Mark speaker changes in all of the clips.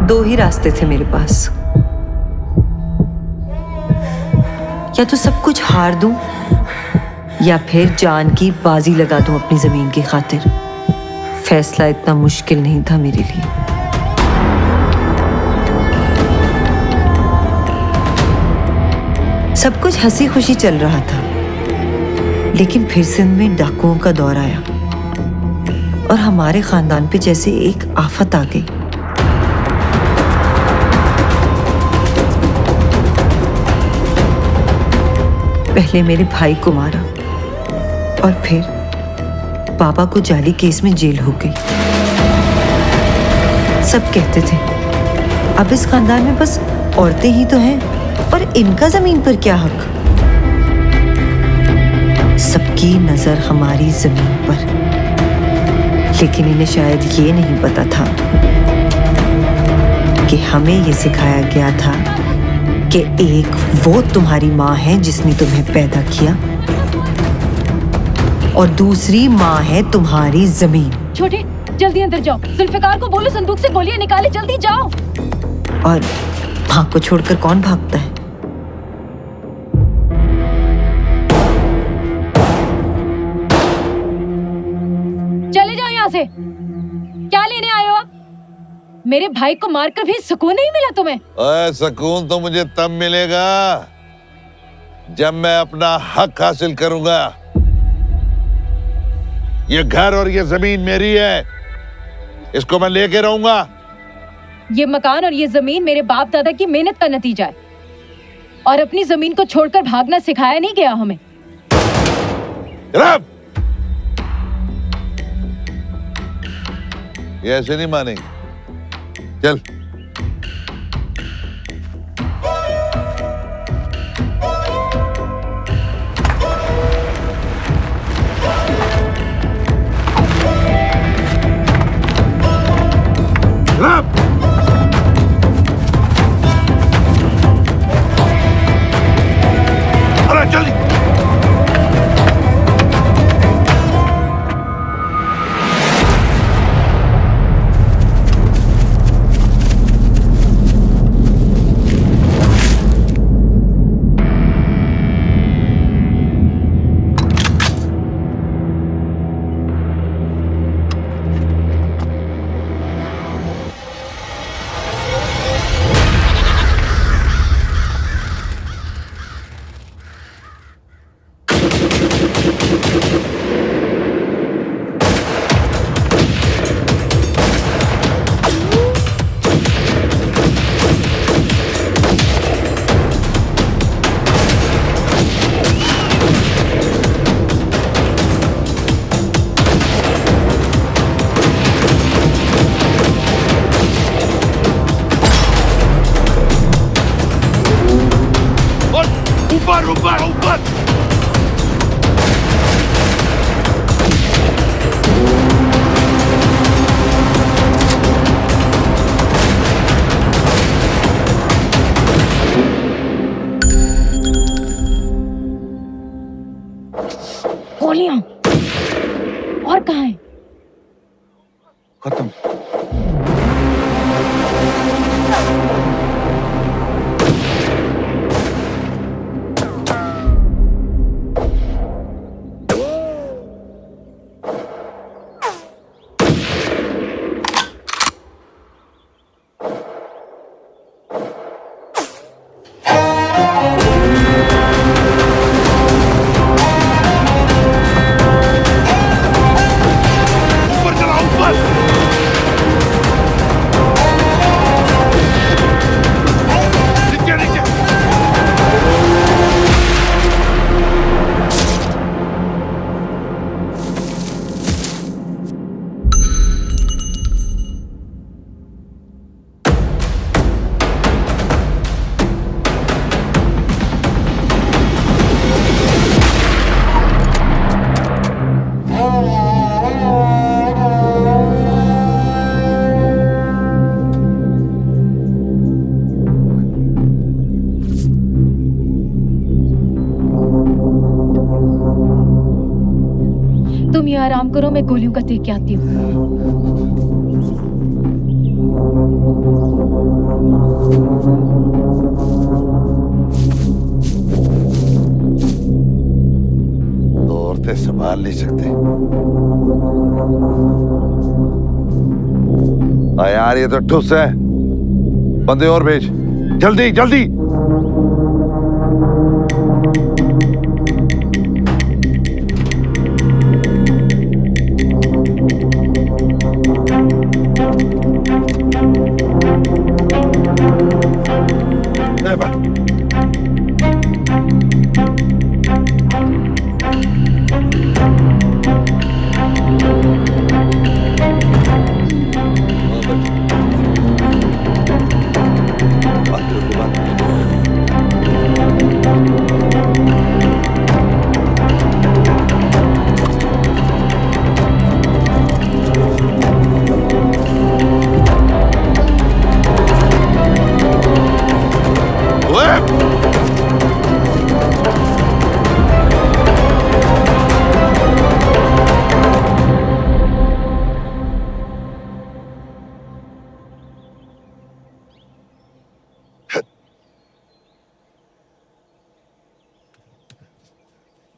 Speaker 1: दो ही रास्ते थे मेरे पास, या तो सब कुछ हार दूं या फिर जान की बाजी लगा दूं अपनी जमीन की खातिर। फैसला इतना मुश्किल नहीं था मेरे लिए। सब कुछ हंसी खुशी चल रहा था, लेकिन फिर सिंध में डाकुओं का दौर आया और हमारे खानदान पे जैसे एक आफत आ गई। पहले मेरे भाई को मारा और फिर पापा को जाली केस में जेल हो गई। सब कहते थे अब इस खानदान में बस औरतें ही तो हैं, पर इनका जमीन पर क्या हक। सबकी नजर हमारी जमीन पर, लेकिन इन्हें शायद ये नहीं पता था कि हमें ये सिखाया गया था कि एक वो तुम्हारी माँ है जिसने तुम्हें पैदा किया और दूसरी माँ है तुम्हारी जमीन।
Speaker 2: छोटे, जल्दी अंदर जाओ। जुल्फिकार को बोलो संदूक से गोलियां निकाले, जल्दी जाओ।
Speaker 1: और भाग को छोड़कर कौन भागता है?
Speaker 2: चले जाओ यहाँ से। क्या लेने आए हो आप? मेरे भाई को मारकर भी सुकून नहीं मिला तुम्हें?
Speaker 3: सुकून तो मुझे तब मिलेगा जब मैं अपना हक हासिल करूंगा। ये घर और ये जमीन मेरी है, इसको मैं लेके रहूंगा।
Speaker 2: ये मकान और ये जमीन मेरे बाप दादा की मेहनत का नतीजा है, और अपनी जमीन को छोड़कर भागना सिखाया नहीं गया हमें।
Speaker 3: ये ऐसे नहीं मानेंगे। चल। अरे जल्दी। ऊपर ऊपर।
Speaker 2: गोलियां और कहाँ है?
Speaker 3: खत्म।
Speaker 2: तुम यहाँ आराम करो, मैं गोलियों का देख के आती हूँ।
Speaker 3: तो औरतें संभाल नहीं सकते। यार ये तो ठुस है। बंदे और भेज, जल्दी जल्दी।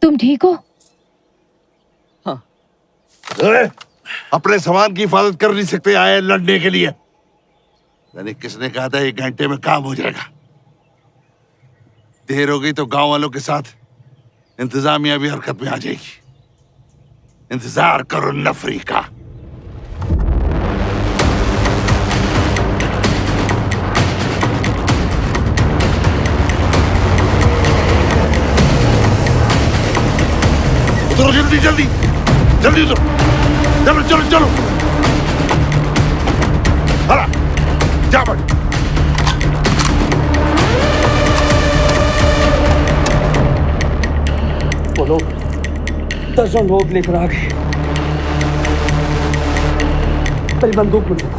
Speaker 2: तुम ठीक हो?
Speaker 3: अपने सामान की हिफाजत कर नहीं सकते, आए लड़ने के लिए। यानी किसने कहा था 1 घंटे में काम हो जाएगा? देर हो गई तो गांव वालों के साथ इंतजामिया भी हरकत में आ जाएगी। इंतजार करो नफरी का। उतरो जल्दी जल्दी जल्दी उतरो। चलो चलो चलो, हला जा बढ़।
Speaker 4: वो लोग 10 लोग लेकर आ गए। मेरी बंदूक मिल गई।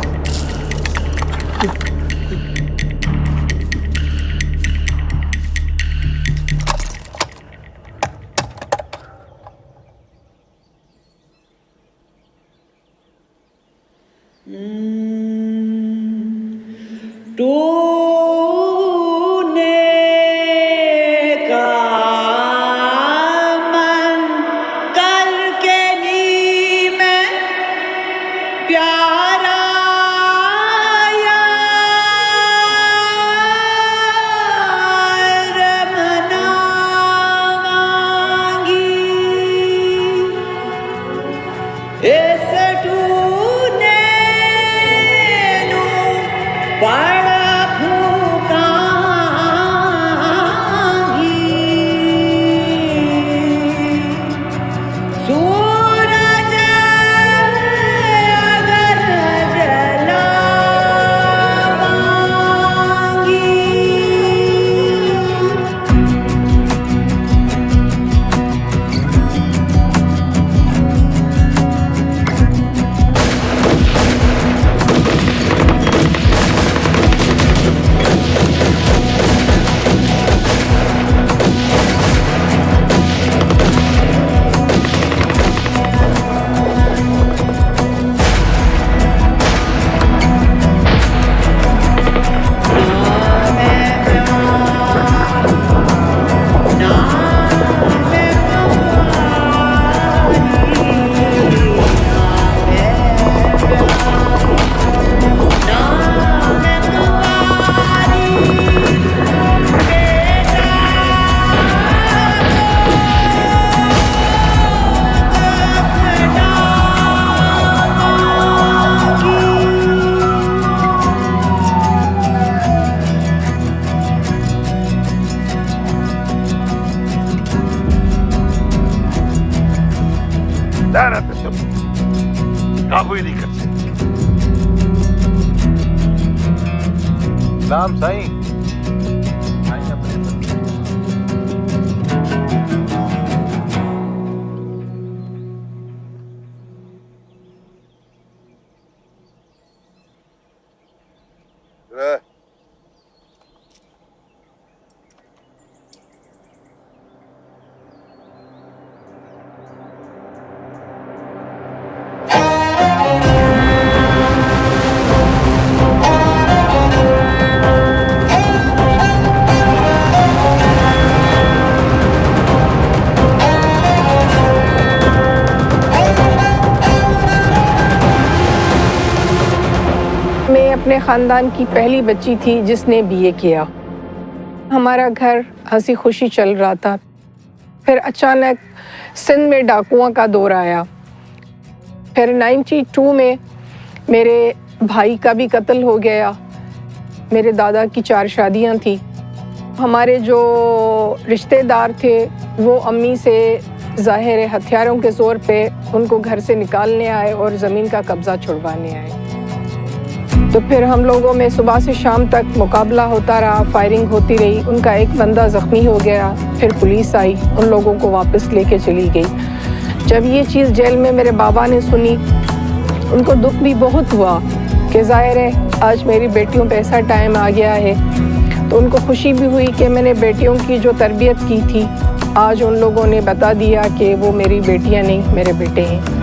Speaker 3: काबू ही नहीं कर सकते।
Speaker 5: नाम साईं। अपने ख़ानदान की पहली बच्ची थी जिसने बीए किया। हमारा घर हंसी खुशी चल रहा था। फिर अचानक सिंध में डाकुओं का दौर आया। फिर 92 में मेरे भाई का भी कत्ल हो गया। मेरे दादा की 4 शादियां थी। हमारे जो रिश्तेदार थे वो अम्मी से ज़ाहिर हथियारों के ज़ोर पे उनको घर से निकालने आए और ज़मीन का कब्ज़ा छुड़वाने आए। तो फिर हम लोगों में सुबह से शाम तक मुकाबला होता रहा, फायरिंग होती रही। उनका एक बंदा ज़ख्मी हो गया। फिर पुलिस आई, उन लोगों को वापस लेके चली गई। जब ये चीज़ जेल में मेरे बाबा ने सुनी, उनको दुख भी बहुत हुआ कि ज़ाहिर है आज मेरी बेटियों पे ऐसा टाइम आ गया है। तो उनको खुशी भी हुई कि मैंने बेटियों की जो तरबियत की थी आज उन लोगों ने बता दिया कि वो मेरी बेटियां नहीं मेरे बेटे हैं।